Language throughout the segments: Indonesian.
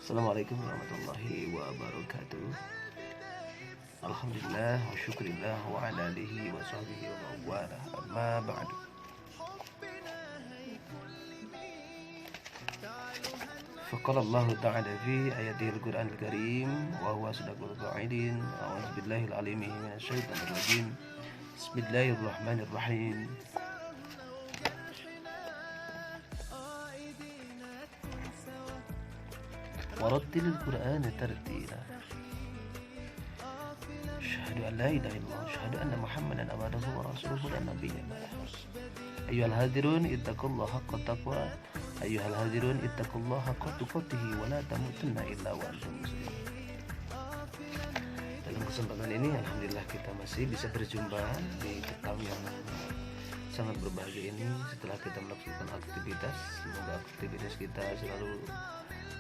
Assalamualaikum warahmatullahi wabarakatuh. Alhamdulillah wa syukurillah wa ala alihi wa sahbihi wa mawala. Amma ba'du. Faqala Allah ta'ala fi ayatil Qur'anil Karim wa huwa asdaqul qa'ilin. A'udzu billahil alim minasy syaithanir rajim. Bismillahirrahmanirrahim. Warattilil Qur'ana tartila. Asyhadu an la ilaha illallah wa asyhadu anna Muhammadan abduhu wa rasuluhu la nabiyya ba'dahu. Ayyuhal hadirun ittaqullaha haqqa taqwa. Ayyuhal hadirun ittaqullaha haqqa tuqatih wa la tamutunna illa wa antum muslimun. Dalam kesempatan ini alhamdulillah kita masih bisa berjumpa di tahun yang sangat berbahagia ini setelah kita melakukan aktivitas. Semoga aktivitas kita selalu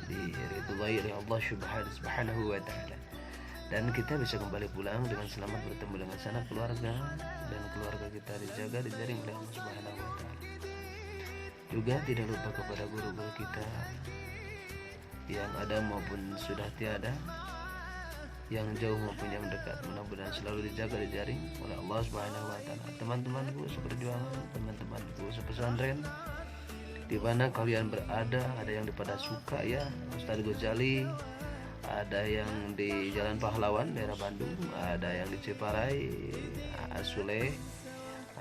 diridhai oleh Allah Subhanahu wa taala, dan kita bisa kembali pulang dengan selamat bertemu dengan sanak keluarga, dan keluarga kita dijaga dijaring oleh Allah Subhanahu wa taala. Juga tidak lupa kepada guru-guru kita yang ada maupun sudah tiada, yang jauh maupun yang dekat, mudah-mudahan selalu dijaga dijaring oleh Allah Subhanahu wa taala. Teman-temanku seperjuangan, teman-temanku sepesantren, di mana kalian berada, ada yang di Padasuka ya, Ustadz Ghazali, ada yang di Jalan Pahlawan daerah Bandung, ada yang di Ciparai Asule,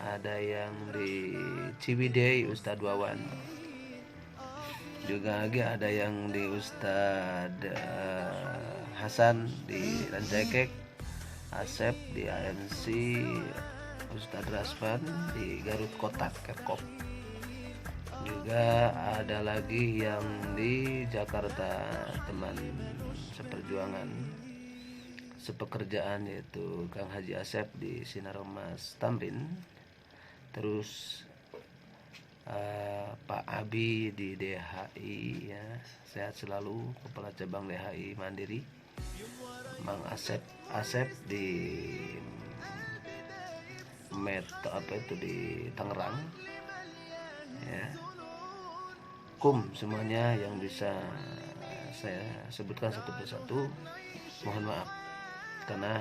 ada yang di Ciwidey Ustadz Wawan, juga lagi ada yang di Ustadz Hasan di Rancaikek, Asep di AMC, Ustadz Rasman di Garut Kota Kerkop. Juga ada lagi yang di Jakarta, teman seperjuangan sepekerjaan, yaitu Kang Haji Asep di Sinaromas Tamrin. Terus Pak Abi di DHI ya, sehat selalu, Kepala Cabang DHI Mandiri. Mang Asep di di Tangerang ya. Semuanya yang bisa saya sebutkan satu persatu, mohon maaf karena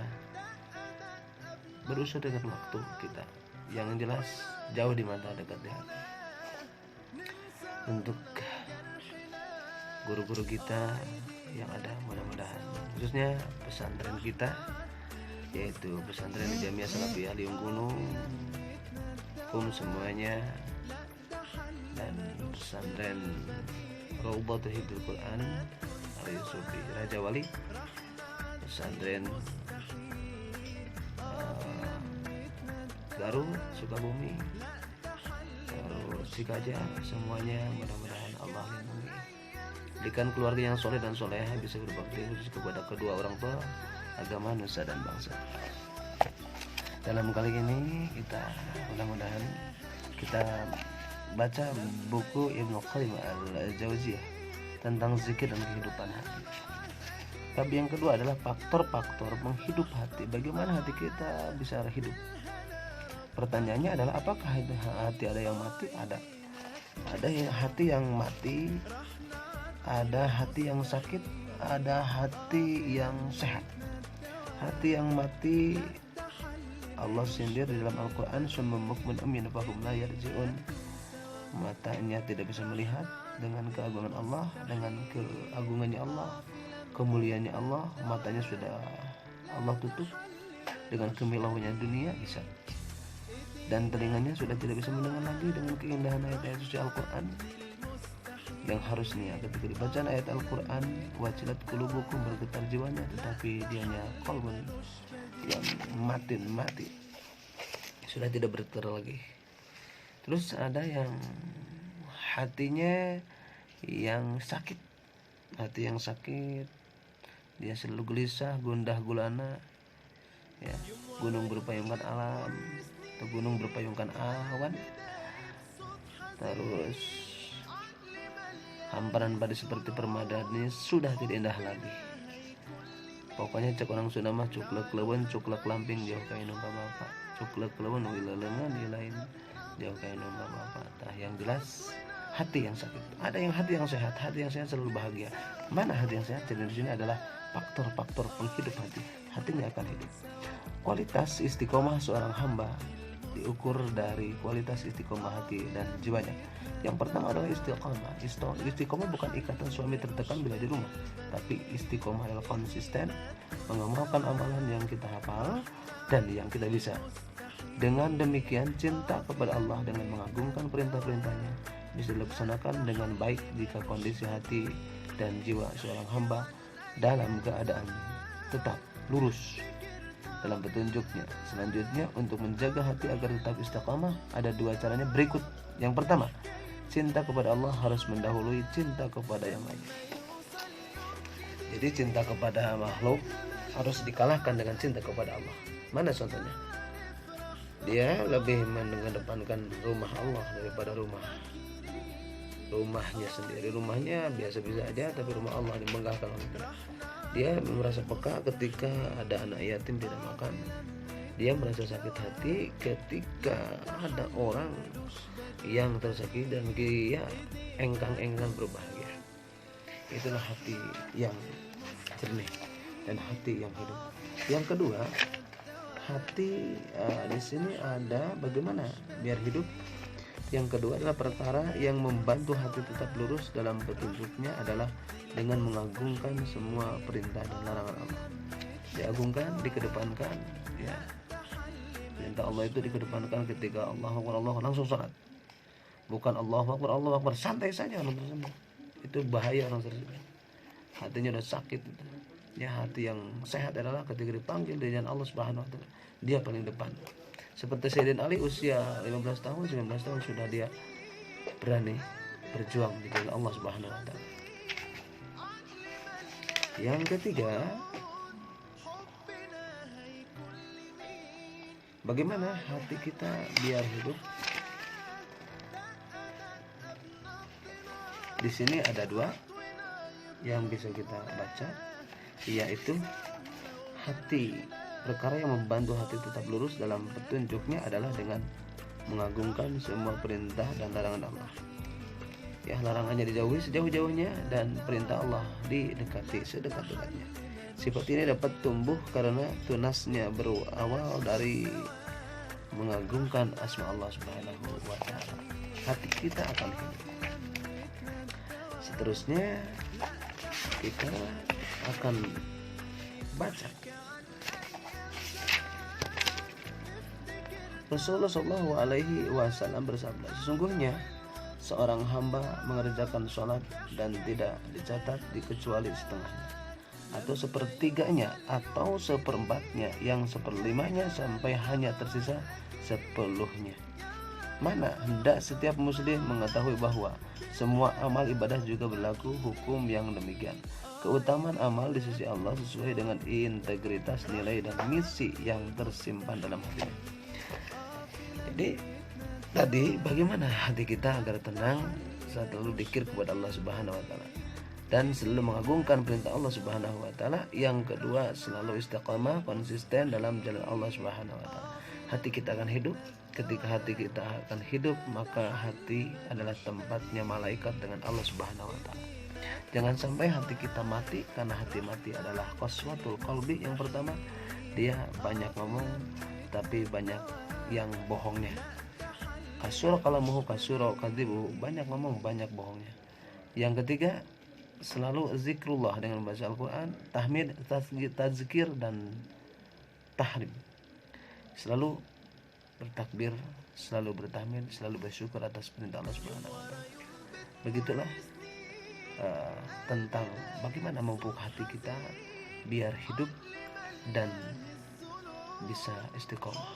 berusaha dengan waktu kita. Yang jelas jauh di mata, dekat di hati. Untuk guru-guru kita yang ada, mudah-mudahan khususnya pesantren kita, yaitu pesantren Jamiah Salafiyah Liung Gunung, semuanya, dan pesantren Raudhatul Hifdzul Quran Al-Yusufi Raja Wali, pesantren Garut Sukabumi, terus Cikaja, semuanya mudah-mudahan Allah lindungi, berikan keluarga yang soleh dan soleh, bisa berbakti khusus kepada kedua orang tua, agama, nusa dan bangsa. Dalam kali ini kita mudah-mudahan kita baca buku Ibnu Qayyim Al-Jauziyah tentang zikir dan kehidupan hati. Bab yang kedua adalah faktor-faktor menghidup hati. Bagaimana hati kita bisa hidup? Pertanyaannya adalah apakah hati ada yang mati? Ada hati yang mati, ada hati yang sakit, ada hati yang sehat. Hati yang mati Allah sindir di dalam Al-Quran, summum bukmun umyun fahum la yarji'un. Matanya tidak bisa melihat dengan keagungan Allah, dengan keagungannya Allah, kemuliaannya Allah, matanya sudah Allah tutup dengan kemilauannya dunia bisa, dan telinganya sudah tidak bisa mendengar lagi dengan keindahan ayat-ayat suci Al-Quran. Yang harusnya ketika dibaca ayat Al-Quran wajilat qulubukum, bergetar jiwanya, tetapi dianya qalbun yang mati, sudah tidak bergetar lagi. Terus ada yang hatinya yang sakit, hati yang sakit, dia selalu gelisah, gundah gulana ya, gunung berpayungkan alam atau gunung berpayungkan awan, terus hamparan padi seperti permadani sudah tidak indah lagi. Pokoknya cek orang Sunda mah cuklek leuweun cuklek lamping jauh ka indung ka bapak, cuklek leuweun wilelengan ilain jauh ka indung ka bapak. Tah yang jelas hati yang sakit. Ada yang hati yang sehat. Hati yang sehat selalu bahagia. Mana hati yang sehat? Jadi di sini adalah faktor-faktor penghidup hati. Hatinya akan hidup. Kualitas istiqomah seorang hamba diukur dari kualitas istiqomah hati dan jiwanya. Yang pertama adalah istiqomah. Istiqomah bukan ikatan suami tertekan bila di rumah, tapi istiqomah adalah konsisten mengamalkan amalan yang kita hafal dan yang kita bisa. Dengan demikian cinta kepada Allah dengan mengagungkan perintah-perintahnya bisa dilaksanakan dengan baik jika kondisi hati dan jiwa seorang hamba dalam keadaan tetap lurus dalam petunjuknya. Selanjutnya, untuk menjaga hati agar tetap istiqamah ada dua caranya berikut. Yang pertama, cinta kepada Allah harus mendahului cinta kepada yang lain. Jadi cinta kepada makhluk harus dikalahkan dengan cinta kepada Allah. Mana contohnya? Dia lebih mengedepankan rumah Allah daripada rumahnya sendiri. Rumahnya biasa-biasa aja, tapi rumah Allah dibanggakan oleh dia. Dia merasa peka ketika ada anak yatim tidak makan. Dia merasa sakit hati ketika ada orang yang tersakiti dan dia engkang-engkang berbahagia. Itulah hati yang jernih dan hati yang hidup. Yang kedua, hati di sini ada bagaimana biar hidup. Yang kedua adalah perkara yang membantu hati tetap lurus dalam petunjuknya adalah dengan mengagungkan semua perintah dan larangan Allah. Diagungkan, dikedepankan, ya. Perintah Allah itu dikedepankan ketika Allah langsung sholat. Bukan Allah Akbar, santai saja orang tersebut. Itu bahaya orang tersebut. Hatinya udah sakit. Ya, hati yang sehat adalah ketika dipanggil dengan Allah Subhanahu wa taala, dia paling depan. Seperti Sayyidina Ali usia 19 tahun sudah dia berani berjuang di jalan Allah Subhanahu wa taala. Yang ketiga, bagaimana hati kita biar hidup? Di sini ada dua yang bisa kita baca, yaitu hati. Perkara yang membantu hati tetap lurus dalam petunjuknya adalah dengan mengagungkan semua perintah dan larangan Allah. Ya, larangannya dijauhi sejauh-jauhnya dan perintah Allah didekati sedekat-dekatnya. Sifat ini dapat tumbuh karena tunasnya berawal dari mengagungkan asma Allah Subhanahu wa taala. Hati kita akan hidup. Seterusnya kita akan baca Rasulullah Shallallahu Alaihi Wasallam bersabda, sesungguhnya seorang hamba mengerjakan sholat dan tidak dicatat dikecuali setengahnya, atau sepertiganya, atau seperempatnya, yang seperlimanya sampai hanya tersisa sepuluhnya. Mana hendak setiap muslim mengetahui bahwa semua amal ibadah juga berlaku hukum yang demikian. Keutamaan amal di sisi Allah sesuai dengan integritas nilai dan misi yang tersimpan dalam hatinya. Jadi tadi bagaimana hati kita agar tenang saat selalu dzikir kepada Allah Subhanahu wa taala dan selalu mengagungkan perintah Allah Subhanahu wa taala. Yang kedua, selalu istiqamah, konsisten dalam jalan Allah Subhanahu wa taala. Hati kita akan hidup. Ketika hati kita akan hidup, maka hati adalah tempatnya malaikat dengan Allah Subhanahu wa taala. Jangan sampai hati kita mati, karena hati mati adalah qaswatul qalbi. Yang pertama, dia banyak ngomong tapi banyak yang bohongnya. Kasura kalamuhu kasura kadzibuhu, banyak ngomong banyak bohongnya. Yang ketiga, selalu zikrullah dengan membaca Al-Quran, tahmid, tazkir dan tahrim. Selalu bertakbir, selalu bertahmid, selalu bersyukur atas perintah Allah Subhanahu wa taala. Begitulah tentang bagaimana memupuk hati kita biar hidup dan bisa istiqomah.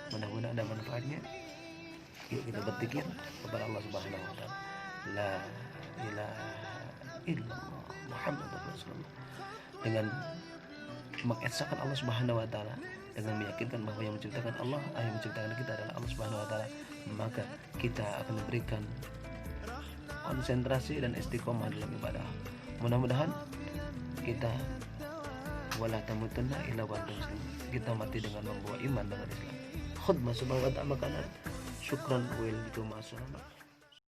Mudah-mudahan ada manfaatnya. Yuk kita berzikir kepada Allah Subhanahu wa taala. La ilaha illallah Muhammadur Rasulullah. Dengan mengesahkan Allah Subhanahu wa taala, dengan meyakinkan bahwa yang menciptakan Allah, yang menciptakan kita adalah Allah Subhanahu wa taala, maka kita akan memberikan konsentrasi dan istiqomah dalam ibadah. Mudah-mudahan kita wala tamutunna illa wa antum muslimun, kita mati dengan membawa iman dengan Islam. Khutbah subhanahu wa ta'ala makanan. Syukran wa ilaikum assalam.